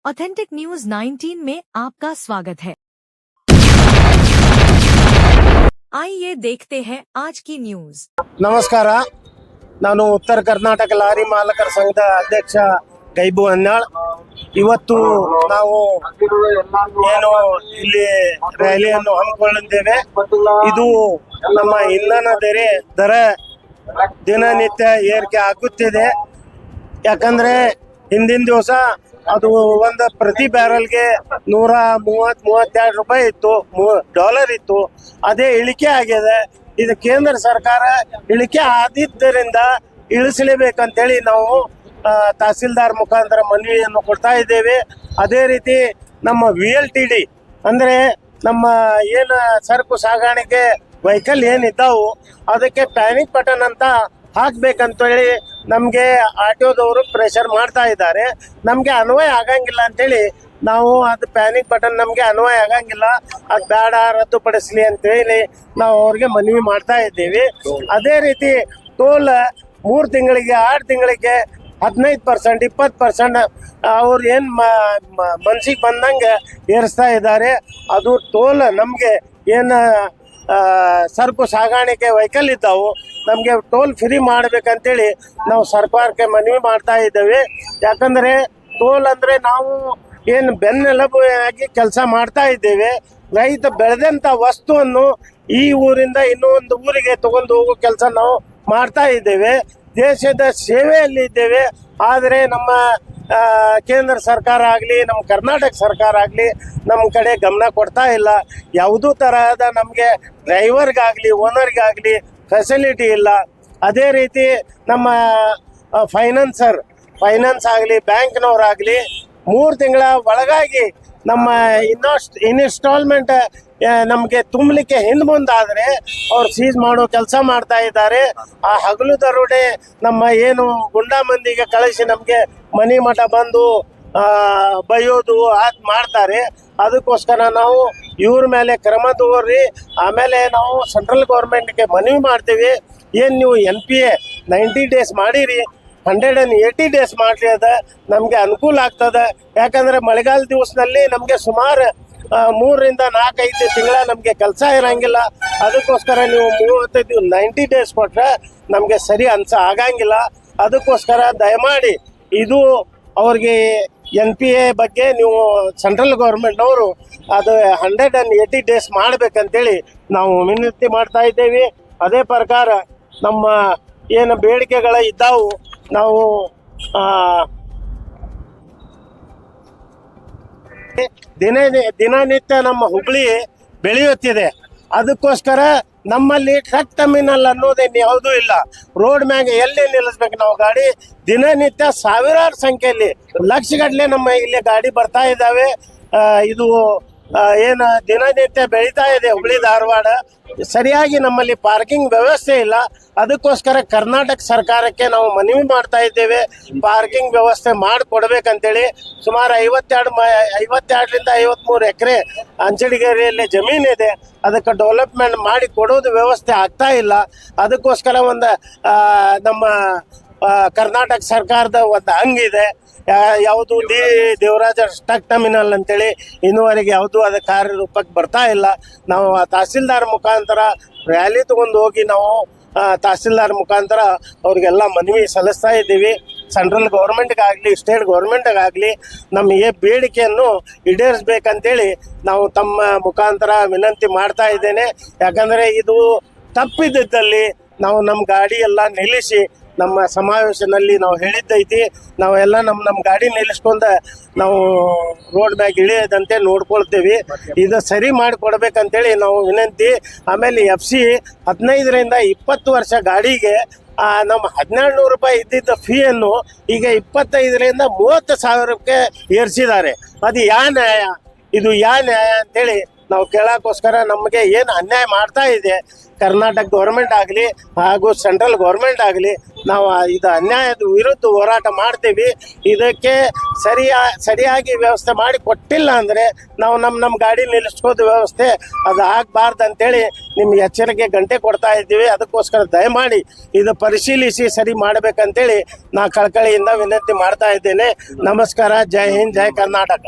Authentic news 19 में आपका स्वागत है। आइए देखते हैं आज की न्यूज। ನಮಸ್ಕಾರ, ನಾನು ಉತ್ತರ ಕರ್ನಾಟಕ ಲಾರಿ ಮಾಲಕರ ಸಂಘದ ಅಧ್ಯಕ್ಷ ಗೈಬು ಅನ್ನಾಳ್. ಇವತ್ತು ನಾವು ಏನು ಇಲ್ಲಿ ರ್ಯಾಲಿಯನ್ನು ಹಮ್ಮಿಕೊಂಡಿದ್ದೇವೆ. ಇದು ನಮ್ಮ ಇಂಧನ ದರ ದಿನನಿತ್ಯ ಏರಿಕೆ ಆಗುತ್ತಿದೆ. ಯಾಕಂದ್ರೆ ಹಿಂದಿನ ದಿವಸ ಅದು ಒಂದು ಪ್ರತಿ ಬ್ಯಾರಲ್ಗೆ $132 ಇತ್ತು, ಡಾಲರ್ ಇತ್ತು. ಅದೇ ಇಳಿಕೆ ಆಗಿದೆ. ಇದು ಕೇಂದ್ರ ಸರ್ಕಾರ ಇಳಿಕೆ ಆದಿದ್ದರಿಂದ ಇಳಿಸಲೇಬೇಕಂತೇಳಿ ನಾವು ತಹಸೀಲ್ದಾರ್ ಮುಖಾಂತರ ಮನವಿಯನ್ನು ಕೊಡ್ತಾ ಇದ್ದೇವೆ. ಅದೇ ರೀತಿ ನಮ್ಮ VLTD ಅಂದರೆ ನಮ್ಮ ಏನು ಸರಕು ಸಾಗಾಣಿಕೆ ವೆಹಿಕಲ್ ಏನಿದ್ದಾವು ಅದಕ್ಕೆ ಪ್ಯಾನಿಕ್ ಬಟನ್ ಅಂತ ಹಾಕ್ಬೇಕಂತೇಳಿ ನಮಗೆ ಆಟೋದವರು ಪ್ರೆಷರ್ ಮಾಡ್ತಾ ಇದ್ದಾರೆ. ನಮಗೆ ಅನ್ವಯ ಆಗಂಗಿಲ್ಲ ಅಂತೇಳಿ ನಾವು ಅದು ಪ್ಯಾನಿಕ್ ಬಟನ್ ನಮಗೆ ಅನ್ವಯ ಆಗಂಗಿಲ್ಲ, ಅದು ಬೇಡ, ರದ್ದುಪಡಿಸಲಿ ಅಂತೇಳಿ ನಾವು ಅವ್ರಿಗೆ ಮನವಿ ಮಾಡ್ತಾ ಇದ್ದೀವಿ. ಅದೇ ರೀತಿ ಟೋಲ್ 3 ತಿಂಗಳಿಗೆ 6 ತಿಂಗಳಿಗೆ 15%, 20% ಅವ್ರು ಏನು ಮನ್ಸಿಗೆ ಬಂದಂಗೆ ಏರಿಸ್ತಾ ಇದ್ದಾರೆ. ಅದು ಟೋಲ್ ನಮಗೆ ಏನು ಸರಕು ಸಾಗಾಣಿಕೆ ವೆಹಿಕಲ್ ಇದ್ದಾವು ನಮಗೆ ಟೋಲ್ ಫ್ರೀ ಮಾಡ್ಬೇಕಂತೇಳಿ ನಾವು ಸರ್ಕಾರಕ್ಕೆ ಮನವಿ ಮಾಡ್ತಾ ಇದ್ದೇವೆ. ಯಾಕಂದರೆ ಟೋಲ್ ಅಂದರೆ ನಾವು ಏನು ಬೆನ್ನೆಲುಬಾಗಿ ಕೆಲಸ ಮಾಡ್ತಾ ಇದ್ದೇವೆ. ರೈತ ಬೆಳೆದಂಥ ವಸ್ತುವನ್ನು ಈ ಊರಿಂದ ಇನ್ನೊಂದು ಊರಿಗೆ ತಗೊಂಡು ಹೋಗೋ ಕೆಲಸ ನಾವು ಮಾಡ್ತಾ ಇದ್ದೇವೆ. ದೇಶದ ಸೇವೆಯಲ್ಲಿ ಇದ್ದೇವೆ. ಆದರೆ ನಮ್ಮ ಕೇಂದ್ರ ಸರ್ಕಾರ ಆಗಲಿ, ನಮ್ಮ ಕರ್ನಾಟಕ ಸರ್ಕಾರ ಆಗಲಿ ನಮ್ಮ ಕಡೆ ಗಮನ ಕೊಡ್ತಾ ಇಲ್ಲ. ಯಾವುದೂ ತರಹದ ನಮಗೆ ಡ್ರೈವರ್ಗಾಗಲಿ ಓನರ್ಗಾಗಲಿ ಫೆಸಿಲಿಟಿ ಇಲ್ಲ. ಅದೇ ರೀತಿ ನಮ್ಮ ಫೈನಾನ್ಸ್ ಆಗಲಿ ಬ್ಯಾಂಕ್ನವರಾಗಲಿ 3 ತಿಂಗಳ ಒಳಗಾಗಿ ನಮ್ಮ ಇನ್ಸ್ಟಾಲ್ಮೆಂಟ್ ನಮಗೆ ತುಂಬಲಿಕ್ಕೆ ಹಿಂದೆ ಮುಂದಾದರೆ ಅವ್ರು ಸೀಸ್ ಮಾಡೋ ಕೆಲಸ ಮಾಡ್ತಾ ಇದ್ದಾರೆ. ಆ ಹಗಲು ದರೋಡೆ ನಮ್ಮ ಏನು ಗುಂಡಾ ಮಂದಿಗೆ ಕಳಿಸಿ ನಮಗೆ ಮನೆ ಮಠ ಬಂದು ಬೈಯೋದು ಅದು ಮಾಡ್ತಾರೆ. ಅದಕ್ಕೋಸ್ಕರ ನಾವು ಇವ್ರ ಮೇಲೆ ಕ್ರಮ ತಗೋರಿ. ಆಮೇಲೆ ನಾವು ಸೆಂಟ್ರಲ್ ಗೌರ್ಮೆಂಟ್ಗೆ ಮನವಿ ಮಾಡ್ತೀವಿ, ಏನು ನೀವು NPA 90 ಡೇಸ್ ಮಾಡಿರಿ, 180 ಡೇಸ್ ಮಾಡಲಿ, ಅದ ನಮಗೆ ಅನುಕೂಲ ಆಗ್ತದೆ. ಯಾಕಂದರೆ ಮಳೆಗಾಲ ದಿವಸದಲ್ಲಿ ನಮಗೆ ಸುಮಾರು 3 ರಿಂದ 4-5 ತಿಂಗಳ ನಮಗೆ ಕೆಲಸ ಇರೋಂಗಿಲ್ಲ. ಅದಕ್ಕೋಸ್ಕರ ನೀವು 90 ಡೇಸ್ ಕೊಟ್ಟರೆ ನಮಗೆ ಸರಿ ಆಗಂಗಿಲ್ಲ. ಅದಕ್ಕೋಸ್ಕರ ದಯಮಾಡಿ ಇದು ಅವ್ರಿಗೆ NPA ಬಗ್ಗೆ ನೀವು ಸೆಂಟ್ರಲ್ ಗೌರ್ಮೆಂಟ್ನವರು ಅದು 180 ಡೇಸ್ ಮಾಡಬೇಕಂತೇಳಿ ನಾವು ವಿನಂತಿ ಮಾಡ್ತಾ ಇದ್ದೇವೆ. ಅದೇ ಪ್ರಕಾರ ನಮ್ಮ ಏನು ಬೇಡಿಕೆಗಳ ಇದ್ದಾವು ನಾವು ದಿನನಿತ್ಯ ನಮ್ಮ ಹುಬ್ಬಳ್ಳಿ ಬೆಳೆಯುತ್ತಿದೆ. ಅದಕ್ಕೋಸ್ಕರ ನಮ್ಮಲ್ಲಿ ಟ್ರಕ್ ಟರ್ಮಿನಲ್ ಅನ್ನೋದೇನು ಯಾವುದೂ ಇಲ್ಲ. ರೋಡ್ ಮ್ಯಾಗ ಎಲ್ಲಿ ನಿಲ್ಲಿಸ್ಬೇಕು ನಾವು ಗಾಡಿ? ದಿನನಿತ್ಯ ಸಾವಿರಾರು ಸಂಖ್ಯೆಯಲ್ಲಿ ಲಕ್ಷಗಟ್ಟಲೆ ನಮ್ಮ ಇಲ್ಲಿ ಗಾಡಿ ಬರ್ತಾ ಇದ್ದಾವೆ. ಇದು ಏನು ದಿನನಿತ್ಯ ಬೆಳೀತಾ ಇದೆ ಹುಬ್ಬಳ್ಳಿ ಧಾರವಾಡ. ಸರಿಯಾಗಿ ನಮ್ಮಲ್ಲಿ ಪಾರ್ಕಿಂಗ್ ವ್ಯವಸ್ಥೆ ಇಲ್ಲ. ಅದಕ್ಕೋಸ್ಕರ ಕರ್ನಾಟಕ ಸರ್ಕಾರಕ್ಕೆ ನಾವು ಮನವಿ ಮಾಡ್ತಾ ಇದ್ದೇವೆ, ಪಾರ್ಕಿಂಗ್ ವ್ಯವಸ್ಥೆ ಮಾಡಿಕೊಡ್ಬೇಕಂತೇಳಿ. ಸುಮಾರು 52ರಿಂದ 53 ಎಕರೆ ಅಂಚಡಿಗೇರಿಯಲ್ಲಿ ಜಮೀನಿದೆ. ಅದಕ್ಕೆ ಡೆವಲಪ್ಮೆಂಟ್ ಮಾಡಿ ಕೊಡೋದು ವ್ಯವಸ್ಥೆ ಆಗ್ತಾ ಇಲ್ಲ. ಅದಕ್ಕೋಸ್ಕರ ಒಂದು ನಮ್ಮ ಕರ್ನಾಟಕ ಸರ್ಕಾರದ ಒಂದು ಹಂಗಿದೆ, ಯಾವುದು ದೇವರಾಜ ಟ್ರಕ್ ಟರ್ಮಿನಲ್ ಅಂತೇಳಿ ಇನ್ನುವರೆಗೆ ಯಾವುದೂ ಅದು ಕಾರ್ಯರೂಪಕ್ಕೆ ಬರ್ತಾ ಇಲ್ಲ. ನಾವು ತಹಸೀಲ್ದಾರ್ ಮುಖಾಂತರ ರ್ಯಾಲಿ ತೊಗೊಂಡು ಹೋಗಿ ನಾವು ತಹಸೀಲ್ದಾರ್ ಮುಖಾಂತರ ಅವ್ರಿಗೆಲ್ಲ ಮನವಿ ಸಲ್ಲಿಸ್ತಾ ಇದ್ದೀವಿ. ಸೆಂಟ್ರಲ್ ಗೌರ್ಮೆಂಟ್ಗಾಗಲಿ ಸ್ಟೇಟ್ ಗೌರ್ಮೆಂಟ್ಗಾಗಲಿ ನಮಗೆ ಬೇಡಿಕೆಯನ್ನು ಈಡೇರಿಸ್ಬೇಕಂತೇಳಿ ನಾವು ತಮ್ಮ ಮುಖಾಂತರ ವಿನಂತಿ ಮಾಡ್ತಾ ಇದ್ದೇನೆ. ಯಾಕಂದರೆ ಇದು ತಪ್ಪಿದ್ದಲ್ಲಿ ನಾವು ನಮ್ಮ ಗಾಡಿ ಎಲ್ಲ ನಿಲ್ಲಿಸಿ ನಮ್ಮ ಸಮಾವೇಶದಲ್ಲಿ ನಾವು ಹೇಳಿದ್ದೈತಿ, ನಾವೆಲ್ಲ ನಮ್ಮ ಗಾಡಿ ನಿಲ್ಲಿಸ್ಕೊಂಡು ನಾವು ರೋಡ್ ಮ್ಯಾಗ ಇಳಿಯದಂತೆ ನೋಡ್ಕೊಳ್ತೀವಿ. ಇದು ಸರಿ ಮಾಡಿಕೊಡ್ಬೇಕಂತೇಳಿ ನಾವು ವಿನಂತಿ. ಆಮೇಲೆ FC 15ರಿಂದ 20 ವರ್ಷ ಗಾಡಿಗೆ ನಮ್ಮ 1,200 ರೂಪಾಯಿ ಇದ್ದಿದ್ದ ಫೀಯನ್ನು ಈಗ 25ರಿಂದ 30,000ಕ್ಕೆ ಏರಿಸಿದ್ದಾರೆ. ಅದು ಯಾ ನ್ಯಾಯ? ಇದು ಯಾ ನ್ಯಾಯ ಅಂತೇಳಿ ನಾವು ಕೇಳೋಕ್ಕೋಸ್ಕರ ನಮಗೆ ಏನು ಅನ್ಯಾಯ ಮಾಡ್ತಾ ಇದೆ ಕರ್ನಾಟಕ ಗೌರ್ಮೆಂಟ್ ಆಗಲಿ ಹಾಗೂ ಸೆಂಟ್ರಲ್ ಗೌರ್ಮೆಂಟ್ ಆಗಲಿ ನಾವು ಇದು ಅನ್ಯಾಯದ ವಿರುದ್ಧ ಹೋರಾಟ ಮಾಡ್ತೀವಿ. ಇದಕ್ಕೆ ಸರಿಯಾಗಿ ವ್ಯವಸ್ಥೆ ಮಾಡಿ ಕೊಟ್ಟಿಲ್ಲ ಅಂದರೆ ನಾವು ನಮ್ಮ ಗಾಡಿ ನಿಲ್ಲಿಸ್ಕೋದು ವ್ಯವಸ್ಥೆ ಅದು ಆಗಬಾರ್ದು ಅಂತೇಳಿ ನಿಮ್ಗೆ ಎಚ್ಚರಿಕೆ ಗಂಟೆ ಕೊಡ್ತಾ ಇದ್ದೀವಿ. ಅದಕ್ಕೋಸ್ಕರ ದಯಮಾಡಿ ಇದು ಪರಿಶೀಲಿಸಿ ಸರಿ ಮಾಡ್ಬೇಕಂತೇಳಿ ನಾ ಕಳಕಳಿಯಿಂದ ವಿನಂತಿ ಮಾಡ್ತಾ ಇದ್ದೇನೆ. ನಮಸ್ಕಾರ. ಜೈ ಹಿಂದ್, ಜೈ ಕರ್ನಾಟಕ.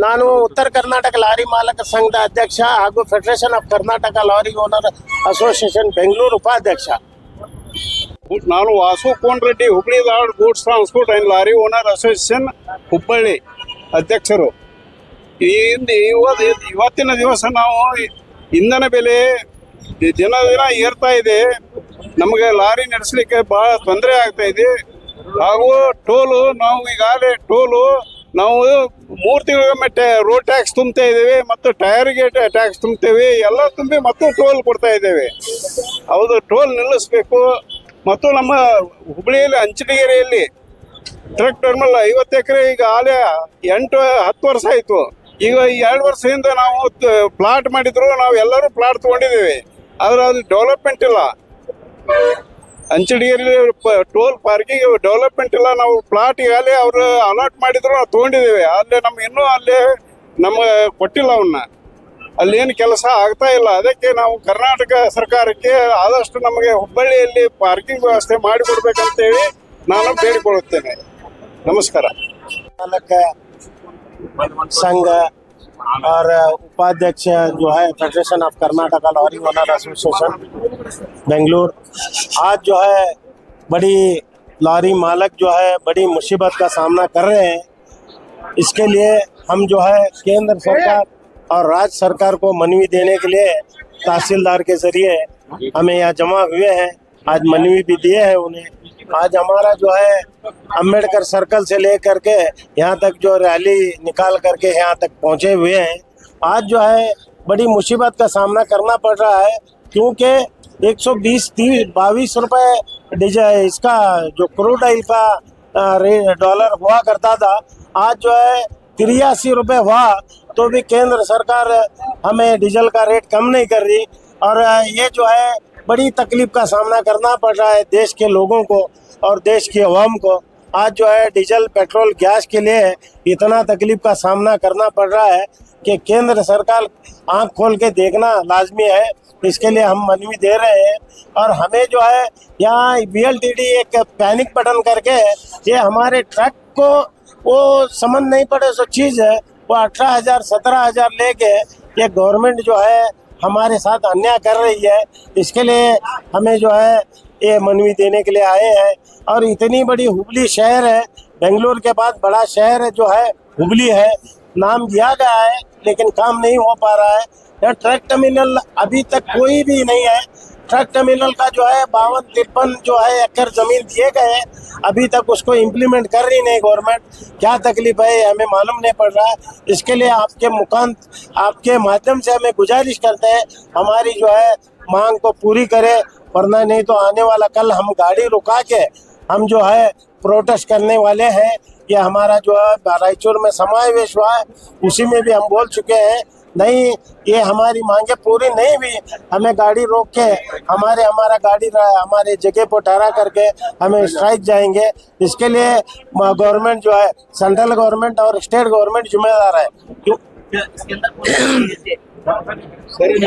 ನಾನು ಉತ್ತರ ಕರ್ನಾಟಕ ಲಾರಿ ಮಾಲಕ ಸಂಘದ ಅಧ್ಯಕ್ಷ ಹಾಗೂ federation of Karnataka lorry owner association Bengaluru ಉಪಾಧ್ಯಕ್ಷ. ನಾನು Vasu Konareddy, Hubli Dharwad goods transport and lorry owner association Hubballi ಅಧ್ಯಕ್ಷರು. ಇವತ್ತಿನ ದಿವಸ ನಾವು ಇಂಧನ ಬೆಲೆ ದಿನ ದಿನ ಏರ್ತಾ ಇದೆ. ನಮಗೆ ಲಾರಿ ನಡೆಸಲಿಕ್ಕೆ ಬಹಳ ತೊಂದರೆ ಆಗ್ತಾ ಇದೆ. ಹಾಗೂ ಟೋಲು ನಾವು ಈಗಾಗಲೇ ನಾವು 3 ತಿಂಗಳಿಗೊಮ್ಮೆ ರೋಡ್ ಟ್ಯಾಕ್ಸ್ ತುಂಬ್ತಾ ಇದ್ದೇವೆ ಮತ್ತು ಟೈರ್ಗೆ ಟ್ಯಾಕ್ಸ್ ತುಂಬ್ತೇವೆ. ಎಲ್ಲ ತುಂಬಿ ಮತ್ತು ಟೋಲ್ ಕೊಡ್ತಾ ಇದ್ದೇವೆ. ಹೌದು, ಟೋಲ್ ನಿಲ್ಲಿಸಬೇಕು. ಮತ್ತು ನಮ್ಮ ಹುಬ್ಬಳ್ಳಿಯಲ್ಲಿ ಅಂಚನಗಿರಿಯಲ್ಲಿ ಟ್ರಕ್ ಟರ್ಮಿನಲ್ 50 ಎಕರೆ ಈಗ ಆಲೇ 8-10 ವರ್ಷ ಆಯಿತು. ಈಗ 2 ವರ್ಷದಿಂದ ನಾವು ಪ್ಲಾಟ್ ಮಾಡಿದ್ರು, ನಾವು ಎಲ್ಲರೂ ಪ್ಲಾಟ್ ತೊಗೊಂಡಿದ್ದೇವೆ. ಆದರೆ ಅಲ್ಲಿ ಡೆವಲಪ್ಮೆಂಟ್ ಇಲ್ಲ. ಅಂಚನಗಿರಿಯಲ್ಲಿ ಟೋಲ್ ಪಾರ್ಕಿಂಗ್ ಡೆವಲಪ್ಮೆಂಟ್ ಇಲ್ಲ. ನಾವು ಪ್ಲಾಟ್ ಈಗಾಗಲೇ ಅವರು ಅಲಾಟ್ ಮಾಡಿದ್ರು, ನಾವು ತೊಗೊಂಡಿದ್ದೇವೆ. ಅಲ್ಲೇ ಇನ್ನೂ ಅಲ್ಲೇ ನಮಗೆ ಕೊಟ್ಟಿಲ್ಲ ಅವನ್ನ. ಅಲ್ಲೇನು ಕೆಲಸ ಆಗ್ತಾ ಇಲ್ಲ. ಅದಕ್ಕೆ ನಾವು ಕರ್ನಾಟಕ ಸರ್ಕಾರಕ್ಕೆ ಆದಷ್ಟು ನಮಗೆ ಹುಬ್ಬಳ್ಳಿಯಲ್ಲಿ ಪಾರ್ಕಿಂಗ್ ವ್ಯವಸ್ಥೆ ಮಾಡಿಕೊಡ್ಬೇಕಂತೇಳಿ ನಾನು ಬೇಡಿಕೊಳ್ಳುತ್ತೇನೆ. ನಮಸ್ಕಾರ. संघ और उपाध्यक्ष जो है federation of Karnataka lorry owner association Bengaluru, आज जो है बड़ी लॉरी मालक जो है बड़ी मुसीबत का सामना कर रहे हैं. इसके लिए हम जो है केंद्र सरकार और राज्य सरकार को मनवी देने के लिए तहसीलदार के जरिए हमें यहाँ जमा हुए हैं. आज मनवी भी दिए हैं उन्हें. आज हमारा जो है अंबेडकर सर्कल से लेकर के यहाँ तक जो रैली निकाल करके यहाँ तक पहुँचे हुए हैं. आज जो है बड़ी मुसीबत का सामना करना पड़ रहा है, क्योंकि 120-22 रुपए डीजल इसका जो क्रूड ऑयल का डॉलर हुआ करता था, आज जो है 83 रुपये हुआ. तो भी केंद्र सरकार हमें डीजल का रेट कम नहीं कर रही. और ये जो है बड़ी तकलीफ का सामना करना पड़ रहा है देश के लोगों को और देश की अवाम को. आज जो है डीजल, पेट्रोल, गैस के लिए इतना तकलीफ का सामना करना पड़ रहा है कि केंद्र सरकार आंख खोल के देखना लाजमी है. इसके लिए हम मनवी दे रहे हैं. और हमें जो है यहाँ VLTD एक पैनिक बटन करके ये हमारे ट्रक को वो समझ नहीं पड़े सो चीज़ है, वो 18,000-17,000 लेके ये गवर्नमेंट जो है हमारे साथ अन्याय कर रही है. इसके लिए हमें जो है ये मनवी देने के लिए आए हैं. और इतनी बड़ी हुबली शहर है, बेंगलुरु के बाद बड़ा शहर जो है हुबली है. नाम दिया गया है लेकिन काम नहीं हो पा रहा है. यहाँ ट्रक टर्मिनल अभी तक कोई भी नहीं है. ट्रक टर्मिनल का जो है 52-53 जो है एकड़ जमीन दिए गए हैं, अभी तक उसको इम्प्लीमेंट कर रही नहीं गवर्नमेंट. क्या तकलीफ है हमें मालूम नहीं पड़ रहा है. इसके लिए आपके माध्यम से हमें गुजारिश करते हैं, हमारी जो है मांग को पूरी करें. वरना नहीं तो आने वाला कल हम गाड़ी रुका के हम जो है प्रोटेस्ट करने वाले हैं. ये हमारा जो है रायचूर में समावेश हुआ है, उसी में भी हम बोल चुके हैं. नहीं, ये हमारी मांगे पूरी नहीं हुई, हमें गाड़ी रोक के हमारा गाड़ी हमारे जगह पर ठहरा करके हमें स्ट्राइक जाएंगे. इसके लिए गवर्नमेंट जो है, सेंट्रल गवर्नमेंट और स्टेट गवर्नमेंट जिम्मेदार है.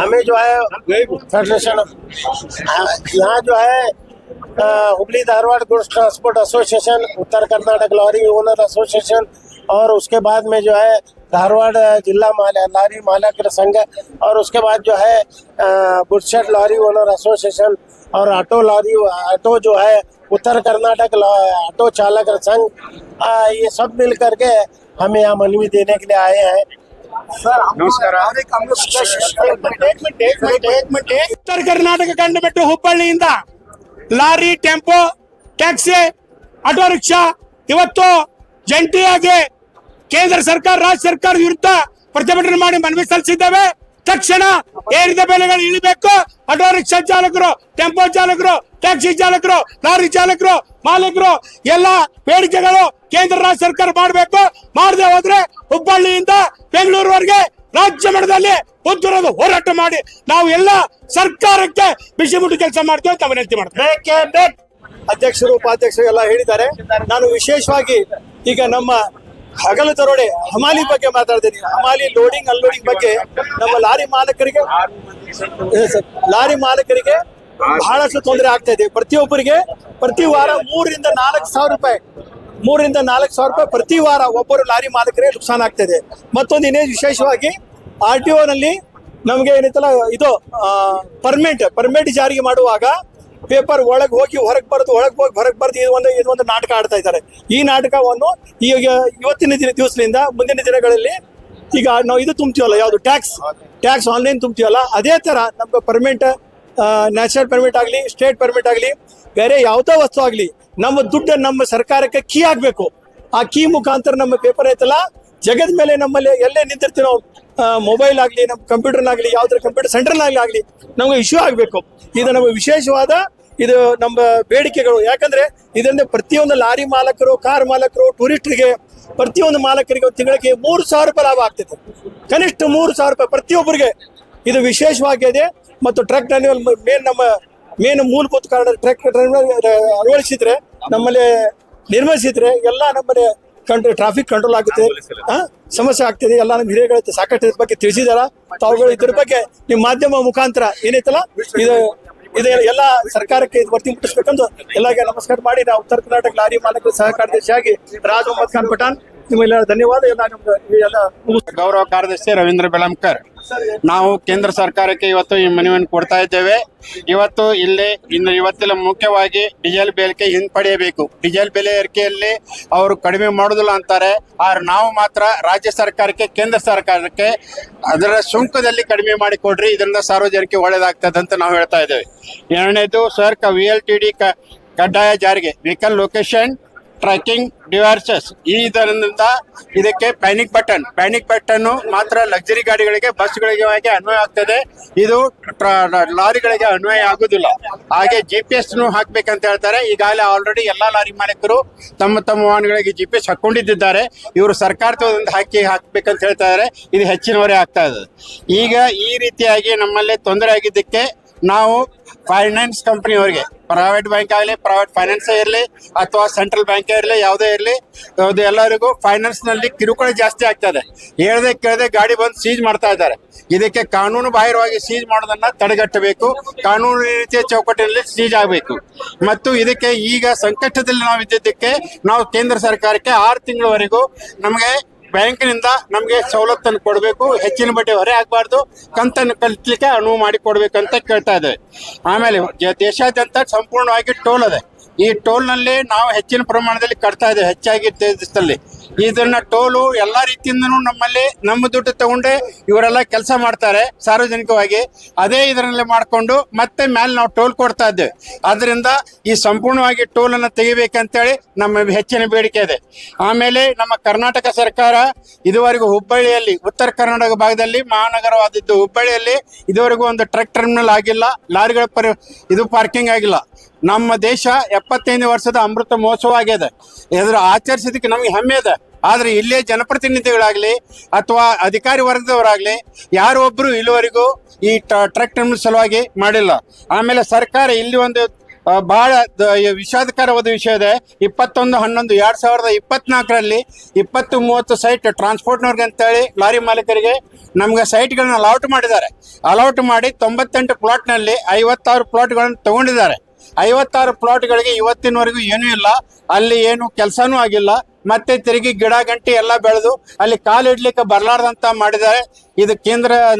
हमें जो है फेडरेशन यहाँ जो है Hubli Dharwad goods transport association, Uttar Karnataka lorry owner association और उसके बाद में जो है धारवाड़ जिला लारी मालक संघ और उसके बाद जो है गुडशेड लॉरी ओनर एसोसिएशन और ऑटो जो है उत्तर कर्नाटक ऑटो चालक संघ, ये सब मिल करके हमें यहाँ मनवी देने के लिए आए हैं. ನಮಸ್ಕಾರ. ಉತ್ತರ ಕರ್ನಾಟಕ ಕಂಡು ಬಿಟ್ಟು ಹುಬ್ಬಳ್ಳಿಯಿಂದ lorry, tempo, taxi, auto rickshaw ಇವತ್ತು ಜಂಟಿಯಾಗಿ ಕೇಂದ್ರ ಸರ್ಕಾರ, ರಾಜ್ಯ ಸರ್ಕಾರ ವಿರುದ್ಧ ಪ್ರತಿಭಟನೆ ಮಾಡಿ ಮನವಿ ಸಲ್ಲಿಸಿದ್ದೇವೆ. ತಕ್ಷಣ ಏರಿದ ಬೆಲೆಗಳು ಇಳಿಬೇಕು. ಆಟೋ ರಿಕ್ಷಾ ಚಾಲಕರು, ಟೆಂಪೋ ಚಾಲಕರು, ಟ್ಯಾಕ್ಸಿ ಚಾಲಕರು, ಲಾರಿ ಚಾಲಕರು, ಮಾಲೀಕರು ಎಲ್ಲ ಬೇಡಿಕೆಗಳು ಕೇಂದ್ರ ರಾಜ್ಯ ಸರ್ಕಾರ ಮಾಡಬೇಕು. ಮಾಡದೆ ಹೋದ್ರೆ ಹುಬ್ಬಳ್ಳಿಯಿಂದ ಬೆಂಗಳೂರುವರೆಗೆ ರಾಜ್ಯ ಮಟ್ಟದಲ್ಲಿ ಉದ್ದರದ ಹೋರಾಟ ಮಾಡಿ ನಾವು ಎಲ್ಲ ಸರ್ಕಾರಕ್ಕೆ ಬಿಸಿ ಮುಟ್ಟು ಕೆಲಸ ಮಾಡ್ತೀವಿ ಅಂತ ವಿನಂತಿ ಮಾಡ್ತೇವೆ. ಅಧ್ಯಕ್ಷರು, ಉಪಾಧ್ಯಕ್ಷರು ಎಲ್ಲ ಹೇಳಿದ್ದಾರೆ. ನಾನು ವಿಶೇಷವಾಗಿ ಈಗ ನಮ್ಮ ಹಗಲು ದರೋಡೆ ಹಮಾಲಿ ಬಗ್ಗೆ ಮಾತಾಡ್ತೀನಿ. ಹಮಾಲಿ ಲೋಡಿಂಗ್ ಅನ್ಲೋಡಿಂಗ್ ಬಗ್ಗೆ ನಮ್ಮ ಲಾರಿ ಮಾಲಕರಿಗೆ ಬಹಳಷ್ಟು ತೊಂದರೆ ಆಗ್ತಾ ಇದೆ. ಪ್ರತಿಯೊಬ್ಬರಿಗೆ ಪ್ರತಿ ವಾರ 3,000 to 4,000 ರೂಪಾಯಿ ಪ್ರತಿ ವಾರ ಒಬ್ಬರು ಲಾರಿ ಮಾಲಕರಿಗೆ ನುಕ್ಸಾನ್ ಆಗ್ತಾ ಇದೆ. ಮತ್ತೊಂದು ಇನ್ನೇ ವಿಶೇಷವಾಗಿ RTO ನಲ್ಲಿ ನಮಗೆ ಏನೈತಲ್ಲ ಇದು ಪರ್ಮಿಟ್ ಜಾರಿಗೆ ಮಾಡುವಾಗ ಪೇಪರ್ ಒಳಗೆ ಹೋಗಿ ಹೊರಗೆ ಬರೆದು ಇದೊಂದು ನಾಟಕ ಆಡ್ತಾ ಇದ್ದಾರೆ. ಈ ನಾಟಕವನ್ನು ಈಗ ಇವತ್ತಿನ ದಿವಸದಿಂದ ಮುಂದಿನ ದಿನಗಳಲ್ಲಿ ಈಗ ನಾವು ಇದು ತುಂಬ್ತೀವಲ್ಲ, ಯಾವುದು ಟ್ಯಾಕ್ಸ್ ಆನ್ಲೈನ್ ತುಂಬ್ತೀವಲ್ಲ, ಅದೇ ತರ ನಮ್ಗೆ ಪರ್ಮಿಟ್, ನ್ಯಾಷನಲ್ ಪರ್ಮಿಟ್ ಆಗಲಿ, ಸ್ಟೇಟ್ ಪರ್ಮಿಟ್ ಆಗಲಿ, ಬೇರೆ ಯಾವುದೋ ವಸ್ತು ಆಗಲಿ, ನಮ್ಮ ದುಡ್ಡು ನಮ್ಮ ಸರ್ಕಾರಕ್ಕೆ ಕೀ ಆಗಬೇಕು. ಆ ಕೀ ಮುಖಾಂತರ ನಮ್ಮ ಪೇಪರ್ ಐತಲ್ಲ, ಜಗದ ಮೇಲೆ ನಮ್ಮಲ್ಲಿ ಎಲ್ಲೇ ನಿಂತಿರ್ತೀವಿ ನಾವು, ಮೊಬೈಲ್ ಆಗಲಿ, ನಮ್ಮ ಕಂಪ್ಯೂಟರ್ನಾಗಲಿ, ಯಾವ್ದಾರ ಕಂಪ್ಯೂಟರ್ ಸೆಂಟರ್ನಾಗಲಿ ನಮ್ಗೆ ಇಶ್ಯೂ ಆಗಬೇಕು. ಇದು ನಮ್ಮ ವಿಶೇಷವಾದ ಇದು ನಮ್ಮ ಬೇಡಿಕೆಗಳು. ಯಾಕಂದ್ರೆ ಇದರಿಂದ ಪ್ರತಿಯೊಂದು ಲಾರಿ ಮಾಲಕರು, ಕಾರ್ ಮಾಲಕರು, ಟೂರಿಸ್ಟ್ರಿಗೆ, ಪ್ರತಿಯೊಂದು ಮಾಲಕರಿಗೆ ತಿಂಗಳಿಗೆ 3,000 ರೂಪಾಯಿ ಲಾಭ ಆಗ್ತದೆ. ಕನಿಷ್ಠ 3,000 ರೂಪಾಯಿ ಪ್ರತಿಯೊಬ್ಬರಿಗೆ ಇದು ವಿಶೇಷವಾಗಿದೆ. ಮತ್ತು ಟ್ರಕ್ ಡ್ರೈವರ್ ಮೇನ್ ಮೂಲಭೂತ ಕಾರಣ ಟ್ರಕ್ ಡ್ರೈವರ್ ಅಳವಡಿಸಿದ್ರೆ, ನಮ್ಮಲ್ಲಿ ನಿರ್ವಹಿಸಿದ್ರೆ ಎಲ್ಲ ನಮ್ಮಲ್ಲಿ ಟ್ರಾಫಿಕ್ ಕಂಟ್ರೋಲ್ ಆಗುತ್ತೆ, ಸಮಸ್ಯೆ ಆಗ್ತದೆ. ಎಲ್ಲ ನಮ್ಮ ಹಿರಿಯಗಳ ಸಾಕಷ್ಟು ಇದ್ರ ಬಗ್ಗೆ ತಿಳಿಸಿದಾರ. ತಾವುಗಳು ಇದ್ರ ಬಗ್ಗೆ ನಿಮ್ಮ ಮಾಧ್ಯಮ ಮುಖಾಂತರ ಏನೈತಲ್ಲ ಇದು ಎಲ್ಲ ಸರ್ಕಾರಕ್ಕೆ ವರ್ತಿ ಮುಟ್ಟಿಸ್ಬೇಕಂದು ಎಲ್ಲರಿಗೆ ನಮಸ್ಕಾರ ಮಾಡಿ, ನಾವು ಉತ್ತರ ಕರ್ನಾಟಕ ಲಾರಿ ಮಾಲಕರ ಸಹ ಕಾರ್ಯದರ್ಶಿಯಾಗಿ ರಾಜ್ ಮೊಹಮ್ಮದ್ ಖಾನ್ ಪಠಾಣ್ ನಿಮ್ಮೆಲ್ಲ ಧನ್ಯವಾದ. ಎಲ್ಲ ಗೌರವ ಕಾರ್ಯದರ್ಶಿ ರವೀಂದ್ರ ಬೆಳಂಕರ್. ನಾವು ಕೇಂದ್ರ ಸರ್ಕಾರಕ್ಕೆ ಇವತ್ತು ಈ ಮನವಿಯನ್ನು ಕೊಡ್ತಾ ಇದ್ದೇವೆ. ಇವತ್ತೆಲ್ಲ ಮುಖ್ಯವಾಗಿ ಡೀಸೆಲ್ ಬೆಲೆ ಹಿಂಪಡೆಯಬೇಕು. ಡೀಸೆಲ್ ಬೆಲೆ ಏರಿಕೆಯಲ್ಲಿ ಅವರು ಕಡಿಮೆ ಮಾಡೋದಿಲ್ಲ ಅಂತಾರೆ. ಆದ್ರೆ ನಾವು ಮಾತ್ರ ರಾಜ್ಯ ಸರ್ಕಾರಕ್ಕೆ, ಕೇಂದ್ರ ಸರ್ಕಾರಕ್ಕೆ ಅದರ ಸುಂಕದಲ್ಲಿ ಕಡಿಮೆ ಮಾಡಿಕೊಡ್ರಿ, ಇದರಿಂದ ಸಾರ್ವಜನಿಕರಿಗೆ ಒಳ್ಳೇದಾಗ್ತದೆ ಅಂತ ನಾವು ಹೇಳ್ತಾ ಇದ್ದೇವೆ. ಎರಡನೇದು VLTD ಕಡ್ಡಾಯ ಜಾರಿಗೆ, ವೆಹಿಕಲ್ ಲೊಕೇಶನ್ ಟ್ರ್ಯಾಕಿಂಗ್ ಡಿವೈಸಸ್. ಇದರಿಂದ ಇದಕ್ಕೆ ಪ್ಯಾನಿಕ್ ಬಟನ್ ಮಾತ್ರ ಲಕ್ಸರಿ ಗಾಡಿಗಳಿಗೆ, ಬಸ್ಗಳಿಗೆ ಅನ್ವಯ ಆಗ್ತದೆ. ಇದು ಲಾರಿಗಳಿಗೆ ಅನ್ವಯ ಆಗುದಿಲ್ಲ. ಹಾಗೆ GPS ಹಾಕ್ಬೇಕಂತ ಹೇಳ್ತಾರೆ. ಈಗಾಗಲೇ ಆಲ್ರೆಡಿ ಎಲ್ಲಾ ಲಾರಿ ಮಾಲೀಕರು ತಮ್ಮ ವಾಹನಗಳಿಗೆ GPS ಹಾಕೊಂಡಿದ್ದಾರೆ. ಇವರು ಸರ್ಕಾರದಿಂದ ಹಾಕ್ಬೇಕಂತ ಹೇಳ್ತಾ ಇದ್ದಾರೆ. ಇದು ಹೆಚ್ಚಿನವರೇ ಆಗ್ತಾ ಇದೆ. ಈಗ ಈ ರೀತಿಯಾಗಿ ನಮ್ಮಲ್ಲಿ ತೊಂದರೆ ಆಗಿದ್ದಕ್ಕೆ ನಾವು ಫೈನಾನ್ಸ್ ಕಂಪನಿಯವರಿಗೆ, ಪ್ರೈವೇಟ್ ಬ್ಯಾಂಕ್ ಆಗಲಿ, ಪ್ರೈವೇಟ್ ಫೈನಾನ್ಸ್ ಇರಲಿ ಅಥವಾ ಸೆಂಟ್ರಲ್ ಬ್ಯಾಂಕ್ ಇರಲಿ, ಯಾವುದೇ ಇರಲಿ, ಎಲ್ಲರಿಗೂ ಫೈನಾನ್ಸ್ ನಲ್ಲಿ ಕಿರುಕುಳ ಜಾಸ್ತಿ ಆಗ್ತದೆ. ಹೇಳ್ದೆ ಕೇಳದೆ ಗಾಡಿ ಬಂದು ಸೀಜ್ ಮಾಡ್ತಾ ಇದ್ದಾರೆ. ಇದಕ್ಕೆ ಕಾನೂನು ಬಾಹಿರವಾಗಿ ಸೀಜ್ ಮಾಡೋದನ್ನ ತಡೆಗಟ್ಟಬೇಕು. ಕಾನೂನು ರೀತಿಯ ಚೌಕಟ್ಟಿನಲ್ಲಿ ಸೀಜ್ ಆಗಬೇಕು. ಮತ್ತು ಇದಕ್ಕೆ ಈಗ ಸಂಕಷ್ಟದಲ್ಲಿ ನಾವು ಇದ್ದಿದ್ದಕ್ಕೆ ನಾವು ಕೇಂದ್ರ ಸರ್ಕಾರಕ್ಕೆ 6 ತಿಂಗಳವರೆಗೂ ನಮಗೆ ಬ್ಯಾಂಕಿನಿಂದ ನಮಗೆ ಸವಲತ್ತನ್ನು ಕೊಡಬೇಕು. ಹೆಚ್ಚಿನ ಬಡ್ಡಿ ಹೊರೆ ಆಗಬಾರ್ದು, ಕಂತನ್ನು ಕಟ್ಟಲಿಕ್ಕೆ ಅನುವು ಮಾಡಿ ಕೊಡ್ಬೇಕಂತ ಕೇಳ್ತಾ ಇದ್ದೇವೆ. ಆಮೇಲೆ ದೇಶಾದ್ಯಂತ ಸಂಪೂರ್ಣವಾಗಿ ಟೋಲ್ ಇದೆ. ಈ ಟೋಲ್ನಲ್ಲಿ ನಾವು ಹೆಚ್ಚಿನ ಪ್ರಮಾಣದಲ್ಲಿ ಕಟ್ತಾ ಇದ್ದೇವೆ. ಹೆಚ್ಚಾಗಿ ದೇಶದಲ್ಲಿ ಇದನ್ನ ಟೋಲು ಎಲ್ಲ ರೀತಿಯಿಂದನೂ ನಮ್ಮ ದುಡ್ಡು ತಗೊಂಡೆ ಇವರೆಲ್ಲ ಕೆಲಸ ಮಾಡ್ತಾರೆ ಸಾರ್ವಜನಿಕವಾಗಿ. ಅದೇ ಇದರಲ್ಲಿ ಮಾಡಿಕೊಂಡು ಮತ್ತೆ ಮೇಲೆ ನಾವು ಟೋಲ್ ಕೊಡ್ತಾ ಇದ್ದೇವೆ. ಆದ್ರಿಂದ ಈ ಸಂಪೂರ್ಣವಾಗಿ ಟೋಲನ್ನು ತೆಗಿಬೇಕಂತೇಳಿ ನಮ್ಮ ಹೆಚ್ಚಿನ ಬೇಡಿಕೆ ಇದೆ. ಆಮೇಲೆ ನಮ್ಮ ಕರ್ನಾಟಕ ಸರ್ಕಾರ ಇದುವರೆಗೂ ಹುಬ್ಬಳ್ಳಿಯಲ್ಲಿ, ಉತ್ತರ ಕರ್ನಾಟಕ ಭಾಗದಲ್ಲಿ ಮಹಾನಗರವಾದದ್ದು ಹುಬ್ಬಳ್ಳಿಯಲ್ಲಿ ಇದುವರೆಗೂ ಒಂದು ಟ್ರಕ್ ಟರ್ಮಿನಲ್ ಆಗಿಲ್ಲ, ಲಾರಿಗಳ ಪಾರ್ಕಿಂಗ್ ಆಗಿಲ್ಲ. ನಮ್ಮ ದೇಶ 75 ವರ್ಷದ ಅಮೃತ ಮಹೋತ್ಸವ ಆಗಿದೆ. ಇದರ ಆಚರಿಸಿದಕ್ಕೆ ನಮಗೆ ಹೆಮ್ಮೆ ಇದೆ. ಆದ್ರೆ ಇಲ್ಲೇ ಜನಪ್ರತಿನಿಧಿಗಳಾಗ್ಲಿ ಅಥವಾ ಅಧಿಕಾರಿ ವರ್ಗದವರಾಗ್ಲಿ ಯಾರು ಒಬ್ರು ಇಲ್ಲಿವರೆಗೂ ಈ ಟ್ರಕ್ ಟರ್ಮಿನಲ್ ಸಲುವಾಗಿ ಮಾಡಿಲ್ಲ. ಆಮೇಲೆ ಸರ್ಕಾರ ಇಲ್ಲಿ ಒಂದು ಬಹಳ ವಿಷಾದಕರವಾದ ವಿಷಯ ಇದೆ. 21/11/2024 20-30 ಸೈಟ್ ಟ್ರಾನ್ಸ್ಪೋರ್ಟ್ನವ್ರಿಗೆ ಅಂತೇಳಿ ಲಾರಿ ಮಾಲೀಕರಿಗೆ ನಮ್ಗೆ ಸೈಟ್ಗಳನ್ನ ಅಲೌಟ್ ಮಾಡಿದ್ದಾರೆ. ಅಲೌಟ್ ಮಾಡಿ 98 ಪ್ಲಾಟ್ನಲ್ಲಿ 56 ಪ್ಲಾಟ್ಗಳನ್ನು ತಗೊಂಡಿದ್ದಾರೆ. 56 ಪ್ಲಾಟ್ಗಳಿಗೆ ಇವತ್ತಿನವರೆಗೂ ಏನೂ ಇಲ್ಲ, ಅಲ್ಲಿ ಏನು ಕೆಲಸನೂ ಆಗಿಲ್ಲ. ಮತ್ತೆ ತಿರುಗಿ ಗಿಡ ಗಂಟಿ ಎಲ್ಲ ಬೆಳೆದು ಅಲ್ಲಿ ಕಾಲಿಡ್ಲಿಕ್ಕೆ ಬರಲಾರ್ದಂತ ಮಾಡಿದ್ದಾರೆ. ಇದು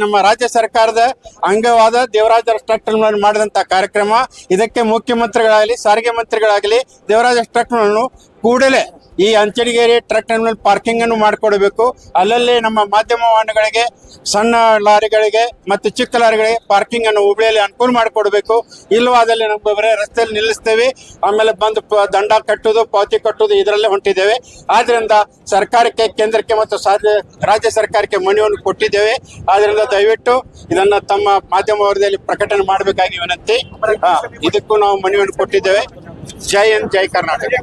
ನಮ್ಮ ರಾಜ್ಯ ಸರ್ಕಾರದ ಅಂಗವಾದ ದೇವರಾಜ ಟ್ರಕ್ ಟರ್ಮಿನಲ್ ಮಾಡಿದಂತ ಕಾರ್ಯಕ್ರಮ. ಇದಕ್ಕೆ ಮುಖ್ಯಮಂತ್ರಿಗಳಾಗಲಿ, ಸಾರಿಗೆ ಮಂತ್ರಿಗಳಾಗಲಿ ದೇವರಾಜ ಟ್ರಕ್ ಟರ್ಮಿನಲ್ ಕೂಡಲೇ ಈ ಅಂಚನಗೇರಿ ಟ್ರಕ್ ಟರ್ಮಿನಲ್ ಪಾರ್ಕಿಂಗ್ ಅನ್ನು ಮಾಡಿಕೊಡಬೇಕು. ಅಲ್ಲಲ್ಲಿ ನಮ್ಮ ಮಾಧ್ಯಮ ವಾಹನಗಳಿಗೆ, ಸಣ್ಣ ಲಾರಿಗಳಿಗೆ ಮತ್ತು ಚಿಕ್ಕ ಲಾರಿಗಳಿಗೆ ಪಾರ್ಕಿಂಗ್ ಅನ್ನು ಹುಬ್ಳಿಯಲ್ಲಿ ಅನುಕೂಲ ಮಾಡಿಕೊಡ್ಬೇಕು. ಇಲ್ಲವಾದಲ್ಲಿ ನಮ್ಮ ಬರೀ ರಸ್ತೆಯಲ್ಲಿ ನಿಲ್ಲಿಸ್ತೇವೆ, ಆಮೇಲೆ ಬಂದು ದಂಡ ಕಟ್ಟುವುದು, ಪಾವತಿ ಕಟ್ಟುವುದು ಇದರಲ್ಲೇ ಹೊಂಟಿದ್ದೇವೆ. ಆದ್ರಿಂದ ಸರ್ಕಾರಕ್ಕೆ, ಕೇಂದ್ರಕ್ಕೆ ಮತ್ತು ರಾಜ್ಯ ಸರ್ಕಾರಕ್ಕೆ ಮನವಿಯನ್ನು ಕೊಟ್ಟಿದ್ದೇವೆ. ಆದ್ರಿಂದ ದಯವಿಟ್ಟು ಇದನ್ನ ತಮ್ಮ ಮಾಧ್ಯಮ ವರದಿಯಲ್ಲಿ ಪ್ರಕಟಣೆ ಮಾಡಬೇಕಾಗಿ ವಿನಂತಿ. ಇದಕ್ಕೂ ನಾವು ಮನವಿಯನ್ನು ಕೊಟ್ಟಿದ್ದೇವೆ. ಜೈ ಹಿಂದ್, ಜೈ ಕರ್ನಾಟಕ.